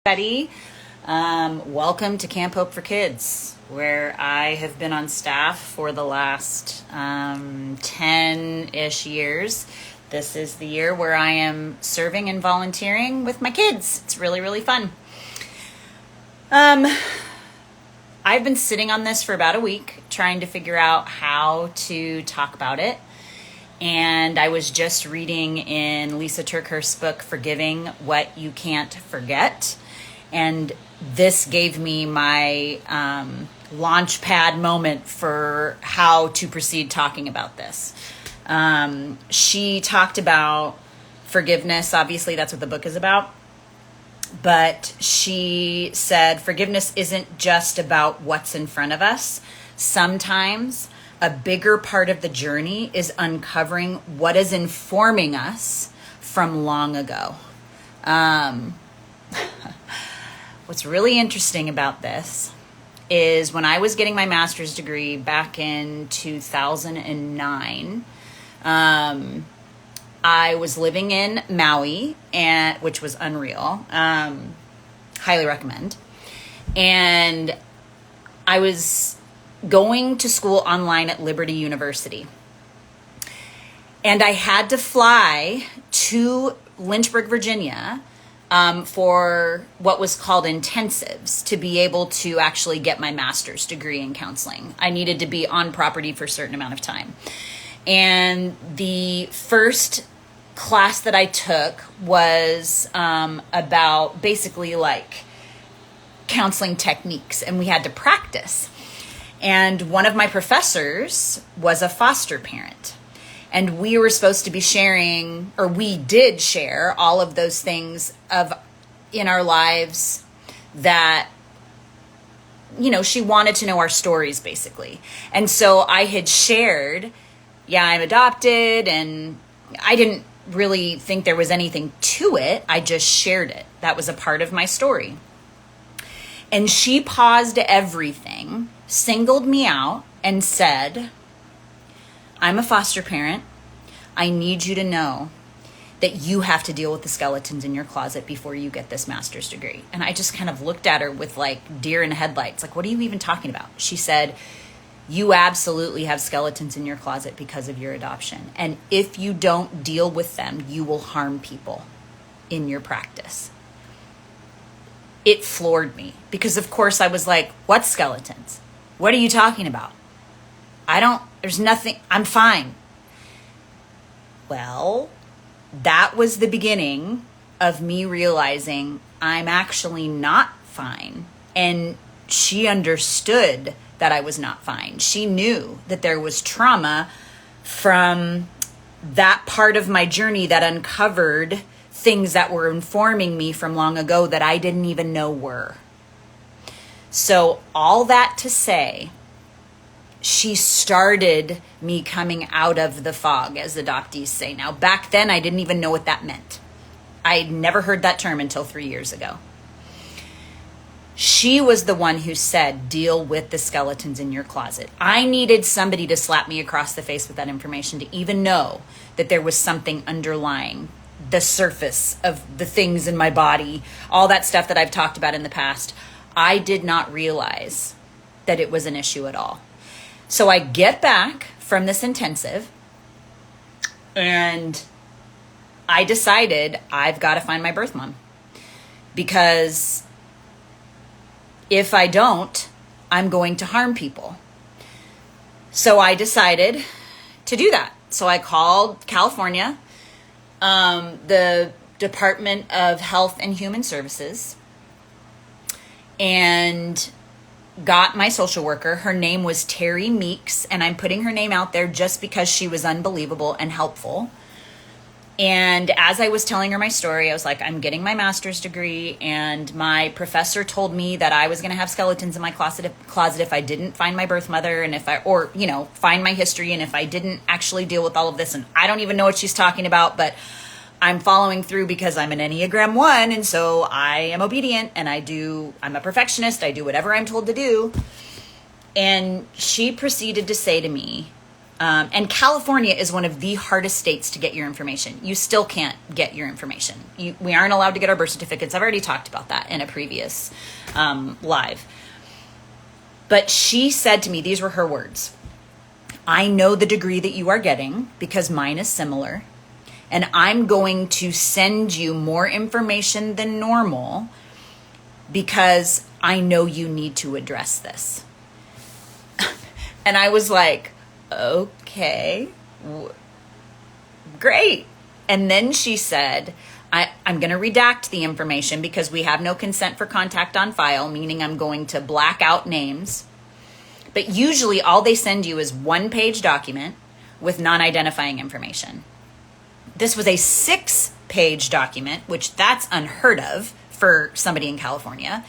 Betty. Welcome to Camp Hope for Kids, where I have been on staff for the last 10-ish years. This is the year where I am serving and volunteering with my kids. It's really, really fun. I've been sitting on this for about a week, trying to figure out how to talk about it. And I was just reading in Lysa Terkeurst's book, Forgiving What You Can't Forget. And this gave me my launch pad moment for how to proceed talking about this. She talked about forgiveness. Obviously, that's what the book is about. But she said forgiveness isn't just about what's in front of us. Sometimes a bigger part of the journey is uncovering what is informing us from long ago. What's really interesting about this is when I was getting my master's degree back in 2009, I was living in Maui, which was unreal. Highly recommend. And I was going to school online at Liberty University. And I had to fly to Lynchburg, Virginia, for what was called intensives to be able to actually get my master's degree in counseling. I needed to be on property for a certain amount of time. And the first class that I took was about basically like counseling techniques, and we had to practice. And one of my professors was a foster parent. And we were supposed to be sharing, or we did share all of those things in our lives that, she wanted to know our stories basically. And so I had shared, I'm adopted, and I didn't really think there was anything to it. I just shared it. That was a part of my story. And she paused everything, singled me out, and said, I'm a foster parent. I need you to know that you have to deal with the skeletons in your closet before you get this master's degree. And I just kind of looked at her with like deer in headlights. Like, what are you even talking about? She said, you absolutely have skeletons in your closet because of your adoption. And if you don't deal with them, you will harm people in your practice. It floored me because, of course, I was like, what skeletons? What are you talking about? There's nothing, I'm fine. Well, that was the beginning of me realizing I'm actually not fine. And she understood that I was not fine. She knew that there was trauma from that part of my journey that uncovered things that were informing me from long ago that I didn't even know were. So all that to say, she started me coming out of the fog, as adoptees say. Now, back then, I didn't even know what that meant. I'd never heard that term until 3 years ago. She was the one who said, deal with the skeletons in your closet. I needed somebody to slap me across the face with that information to even know that there was something underlying the surface of the things in my body, all that stuff that I've talked about in the past. I did not realize that it was an issue at all. So I get back from this intensive and I decided I've got to find my birth mom, because if I don't, I'm going to harm people. So I decided to do that. So I called California, the Department of Health and Human Services, and got my social worker. Her name was Terry Meeks, and I'm putting her name out there just because she was unbelievable and helpful. And as I was telling her my story, I was like, I'm getting my master's degree, and my professor told me that I was going to have skeletons in my closet if I didn't find my birth mother, and find my history, and if I didn't actually deal with all of this. And I don't even know what she's talking about, but I'm following through because I'm an Enneagram 1, and so I am obedient, and I'm a perfectionist. I do whatever I'm told to do. And she proceeded to say to me, And California is one of the hardest states to get your information. You still can't get your information. We aren't allowed to get our birth certificates. I've already talked about that in a previous live. But she said to me, these were her words: I know the degree that you are getting because mine is similar, and I'm going to send you more information than normal because I know you need to address this. And I was like, okay, great. And then she said, I'm going to redact the information because we have no consent for contact on file, meaning I'm going to black out names. But usually all they send you is 1-page document with non-identifying information. This was a 6-page document, which that's unheard of for somebody in California.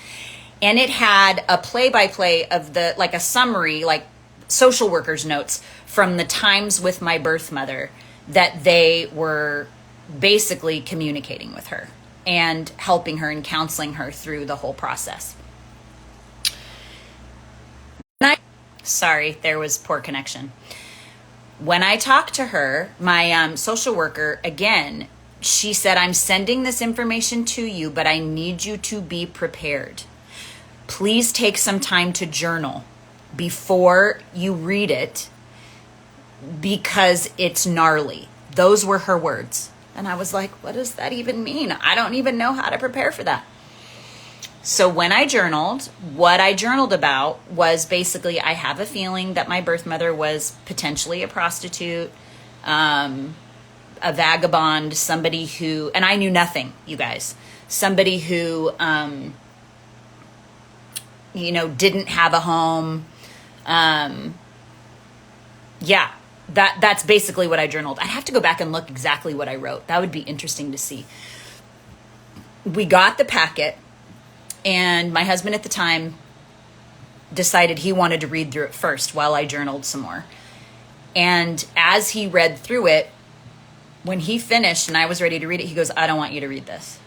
And it had a play-by-play of like a summary, like social workers' notes from the times with my birth mother that they were basically communicating with her and helping her and counseling her through the whole process. Sorry, there was poor connection. When I talked to her, my social worker, again, she said, I'm sending this information to you, but I need you to be prepared. Please take some time to journal before you read it because it's gnarly. Those were her words. And I was like, what does that even mean? I don't even know how to prepare for that. So when I journaled, what I journaled about was basically, I have a feeling that my birth mother was potentially a prostitute, a vagabond, somebody who, and I knew nothing, you guys, somebody who, didn't have a home. That's basically what I journaled. I'd have to go back and look exactly what I wrote. That would be interesting to see. We got the packet, and my husband at the time decided he wanted to read through it first while I journaled some more. And as he read through it, when he finished and I was ready to read it, he goes, I don't want you to read this.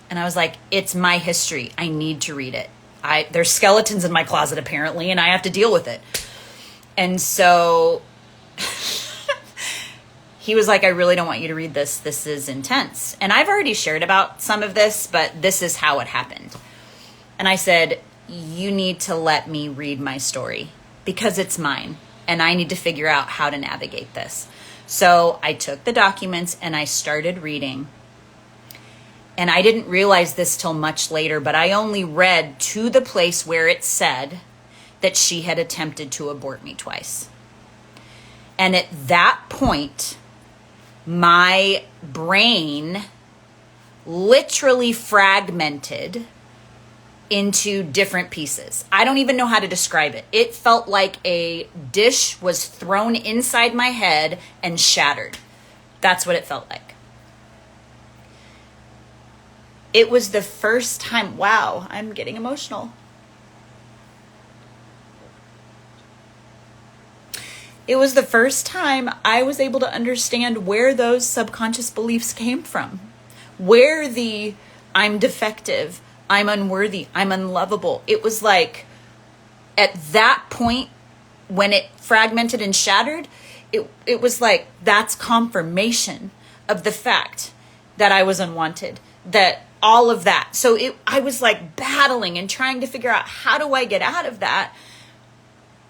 And I was like, it's my history. I need to read it. There's skeletons in my closet apparently, and I have to deal with it. And so he was like, I really don't want you to read this. This is intense. And I've already shared about some of this, but this is how it happened. And I said, you need to let me read my story because it's mine and I need to figure out how to navigate this. So I took the documents and I started reading. And I didn't realize this till much later, but I only read to the place where it said that she had attempted to abort me twice. And at that point, my brain literally fragmented into different pieces. I don't even know how to describe it. It felt like a dish was thrown inside my head and shattered. That's what it felt like. It was the first time, wow, I'm getting emotional. It was the first time I was able to understand where those subconscious beliefs came from. Where the I'm defective, I'm unworthy, I'm unlovable. It was like at that point when it fragmented and shattered, it was like that's confirmation of the fact that I was unwanted, that all of that. So I was like battling and trying to figure out, how do I get out of that?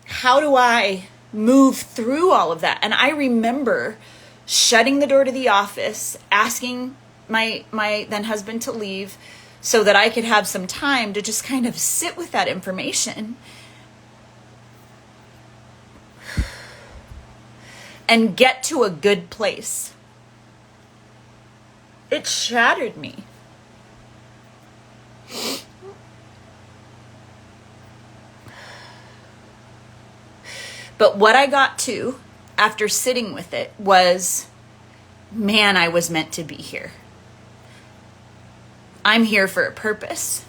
How do I move through all of that? And I remember shutting the door to the office, asking my then husband to leave so that I could have some time to just kind of sit with that information and get to a good place. It shattered me. But what I got to after sitting with it was, man, I was meant to be here. I'm here for a purpose.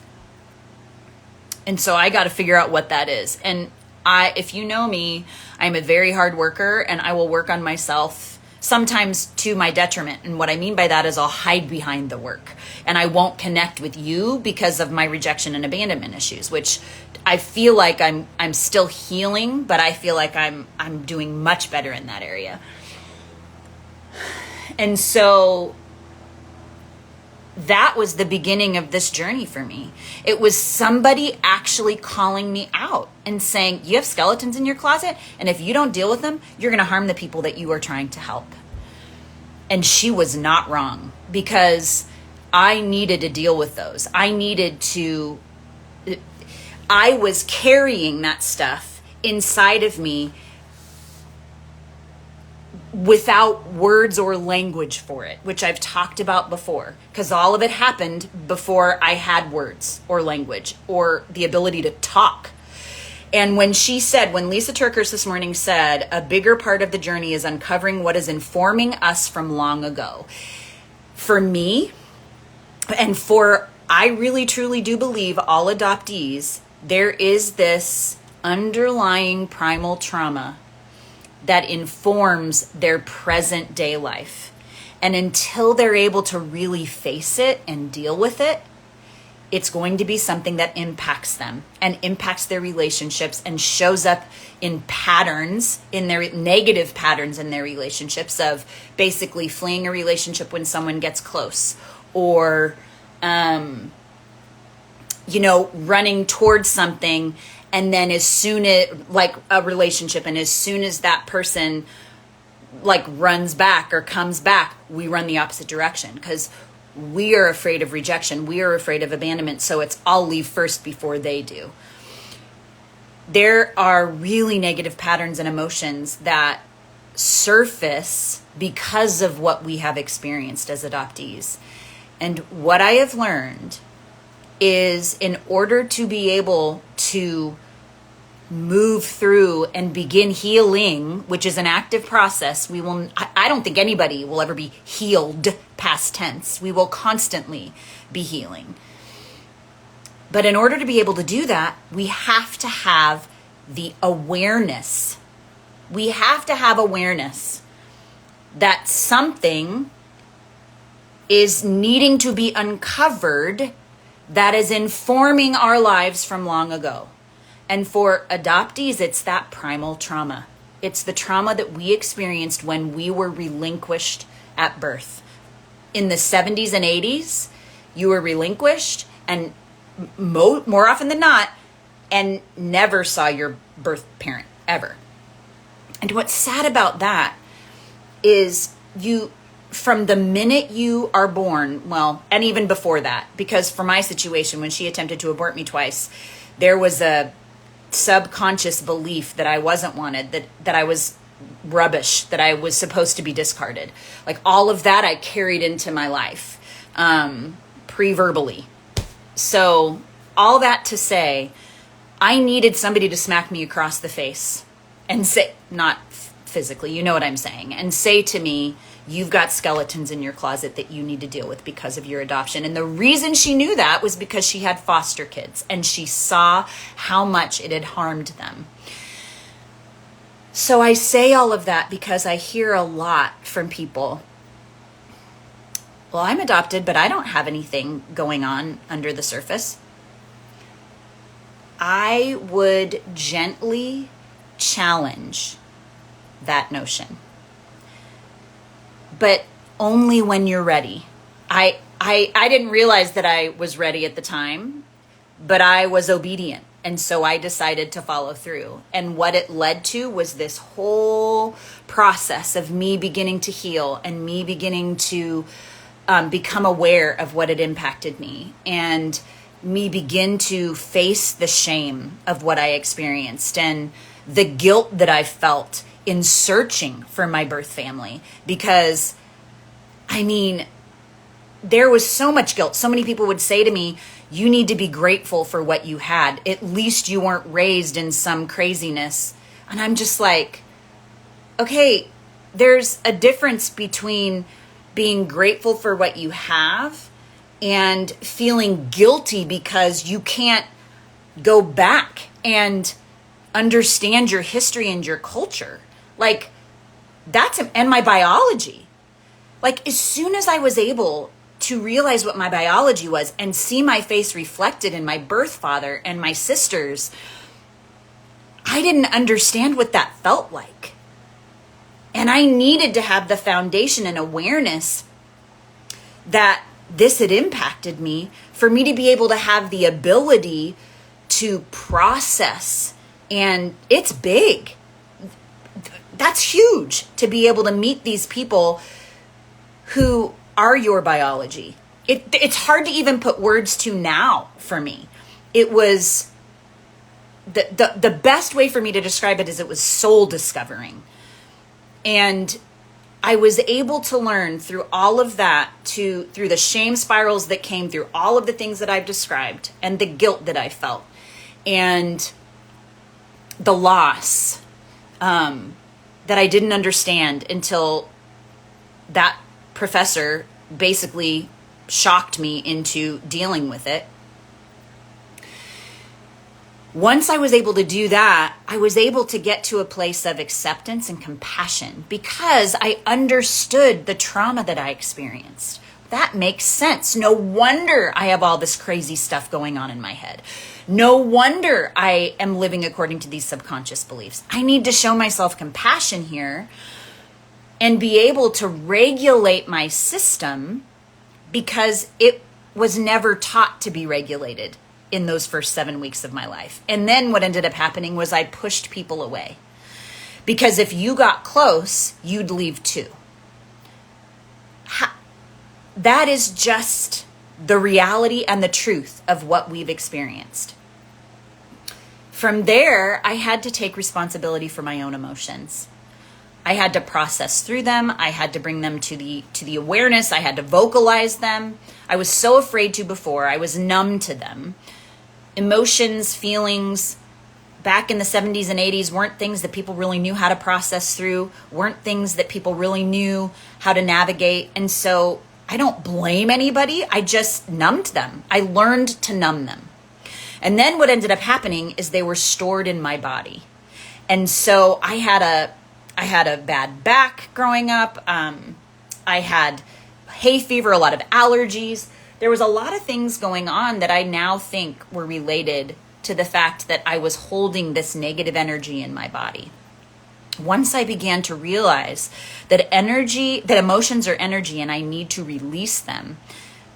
And so I got to figure out what that is. And if you know me, I'm a very hard worker and I will work on myself sometimes to my detriment. And what I mean by that is I'll hide behind the work and I won't connect with you because of my rejection and abandonment issues, which I feel like I'm still healing, but I feel like I'm doing much better in that area. And so that was the beginning of this journey for me. It was somebody actually calling me out and saying, you have skeletons in your closet, and if you don't deal with them, you're going to harm the people that you are trying to help. And she was not wrong, because I needed to deal with those. I was carrying that stuff inside of me without words or language for it, which I've talked about before, because all of it happened before I had words or language or the ability to talk. And when Lysa Terkeurst this morning said, a bigger part of the journey is uncovering what is informing us from long ago. For me, and I really truly do believe all adoptees, there is this underlying primal trauma that informs their present day life. And until they're able to really face it and deal with it, it's going to be something that impacts them and impacts their relationships and shows up in patterns, in their negative patterns in their relationships, of basically fleeing a relationship when someone gets close, or, running towards something. And then as soon as, like a relationship, and as soon as that person runs back or comes back, we run the opposite direction, because we are afraid of rejection. We are afraid of abandonment. So it's I'll leave first before they do. There are really negative patterns and emotions that surface because of what we have experienced as adoptees. And what I have learned is, in order to be able to move through and begin healing, which is an active process, I don't think anybody will ever be healed past tense. We will constantly be healing. But in order to be able to do that, we have to have the awareness. We have to have awareness that something is needing to be uncovered that is informing our lives from long ago. And for adoptees, it's that primal trauma. It's the trauma that we experienced when we were relinquished at birth. In the 70s and 80s, you were relinquished, and more often than not, and never saw your birth parent, ever. And what's sad about that is from the minute you are born, well, and even before that, because for my situation, when she attempted to abort me twice, there was a subconscious belief that I wasn't wanted, that I was rubbish, that I was supposed to be discarded. Like all of that I carried into my life, pre-verbally. So all that to say, I needed somebody to smack me across the face and say, not physically, you know what I'm saying, and say to me, you've got skeletons in your closet that you need to deal with because of your adoption. And the reason she knew that was because she had foster kids and she saw how much it had harmed them. So I say all of that because I hear a lot from people, well, I'm adopted, but I don't have anything going on under the surface. I would gently challenge that notion, but only when you're ready. I didn't realize that I was ready at the time, but I was obedient. And so I decided to follow through. And what it led to was this whole process of me beginning to heal and me beginning to become aware of what had impacted me, and me begin to face the shame of what I experienced and the guilt that I felt in searching for my birth family. Because, there was so much guilt. So many people would say to me, you need to be grateful for what you had. At least you weren't raised in some craziness. And I'm just like, okay, there's a difference between being grateful for what you have and feeling guilty because you can't go back and understand your history and your culture. Like, and my biology. Like, as soon as I was able to realize what my biology was and see my face reflected in my birth father and my sisters, I didn't understand what that felt like. And I needed to have the foundation and awareness that this had impacted me for me to be able to have the ability to process. And it's big. That's huge, to be able to meet these people who are your biology. It's hard to even put words to now for me. It was the best way for me to describe it is it was soul discovering. And I was able to learn through all of that, through the shame spirals that came through all of the things that I've described, and the guilt that I felt, and the loss that I didn't understand until that professor basically shocked me into dealing with it. Once I was able to do that, I was able to get to a place of acceptance and compassion because I understood the trauma that I experienced. That makes sense. No wonder I have all this crazy stuff going on in my head. No wonder I am living according to these subconscious beliefs. I need to show myself compassion here and be able to regulate my system because it was never taught to be regulated in those first 7 weeks of my life. And then what ended up happening was I pushed people away. Because if you got close, you'd leave too. That is just the reality and the truth of what we've experienced. From there, I had to take responsibility for my own emotions. I had to process through them. I had to bring them to the awareness. I had to vocalize them. I was so afraid to before. I was numb to them. Emotions, feelings, back in the 70s and 80s weren't things that people really knew how to process through, weren't things that people really knew how to navigate. And so I don't blame anybody. I just numbed them. I learned to numb them. And then what ended up happening is they were stored in my body. And so I had a bad back growing up. I had hay fever, a lot of allergies. There was a lot of things going on that I now think were related to the fact that I was holding this negative energy in my body. Once I began to realize that emotions are energy and I need to release them,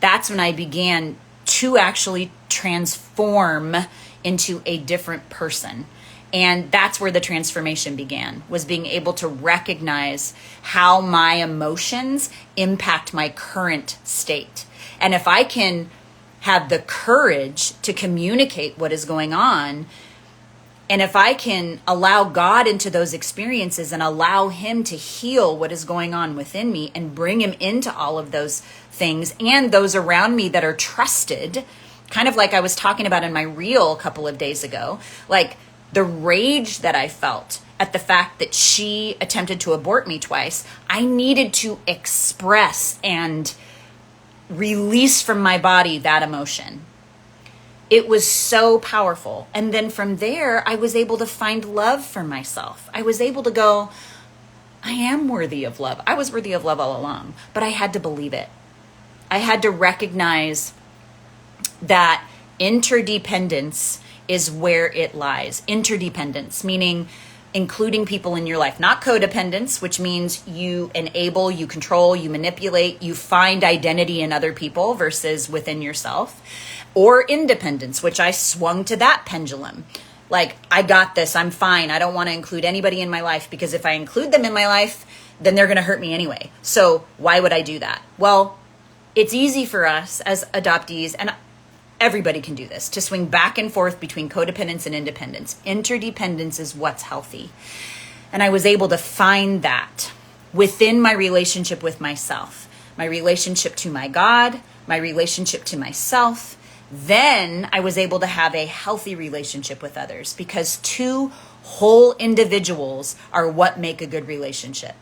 that's when I began to actually transform into a different person. And that's where the transformation began, was being able to recognize how my emotions impact my current state. And if I can have the courage to communicate what is going on, and if I can allow God into those experiences and allow him to heal what is going on within me and bring him into all of those things and those around me that are trusted, kind of like I was talking about in my reel a couple of days ago, like the rage that I felt at the fact that she attempted to abort me twice, I needed to express and release from my body that emotion. It was so powerful. And then from there, I was able to find love for myself. I was able to go, I am worthy of love. I was worthy of love all along, but I had to believe it. I had to recognize that interdependence is where it lies. Interdependence, meaning including people in your life, not codependence, which means you enable, you control, you manipulate, you find identity in other people versus within yourself, or independence, which I swung to that pendulum. Like, I got this, I'm fine. I don't want to include anybody in my life because if I include them in my life, then they're going to hurt me anyway. So why would I do that? Well, it's easy for us as adoptees, and everybody can do this, to swing back and forth between codependence and independence. Interdependence is what's healthy. And I was able to find that within my relationship with myself, my relationship to my God, my relationship to myself. Then I was able to have a healthy relationship with others, because two whole individuals are what make a good relationship.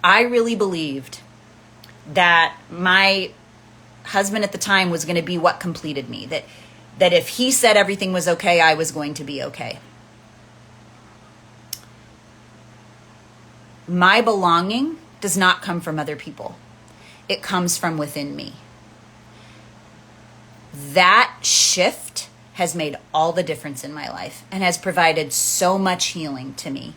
I really believed that my husband at the time was going to be what completed me, that if he said everything was okay, I was going to be okay. My belonging does not come from other people. It comes from within me. That shift has made all the difference in my life and has provided so much healing to me.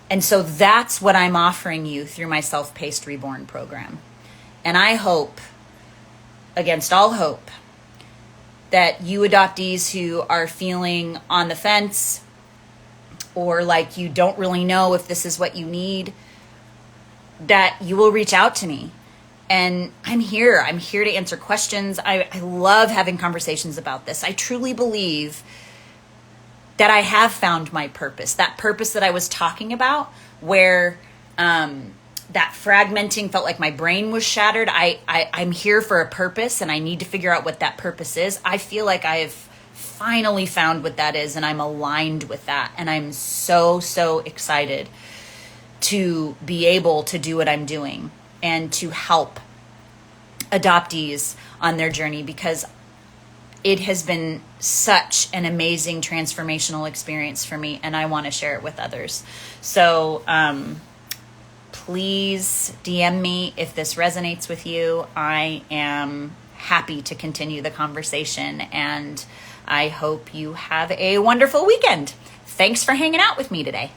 And so that's what I'm offering you through my Self-Paced Reborn program. And I hope, against all hope, that you adoptees who are feeling on the fence or like you don't really know if this is what you need, that you will reach out to me. And I'm here to answer questions. I love having conversations about this. I truly believe that I have found my purpose, that purpose that I was talking about, where that fragmenting felt like my brain was shattered. I'm here for a purpose, and I need to figure out what that purpose is. I feel like I've finally found what that is, and I'm aligned with that. And I'm so, so excited to be able to do what I'm doing and to help adoptees on their journey, because it has been such an amazing transformational experience for me, and I want to share it with others. So please DM me if this resonates with you. I am happy to continue the conversation, and I hope you have a wonderful weekend. Thanks for hanging out with me today.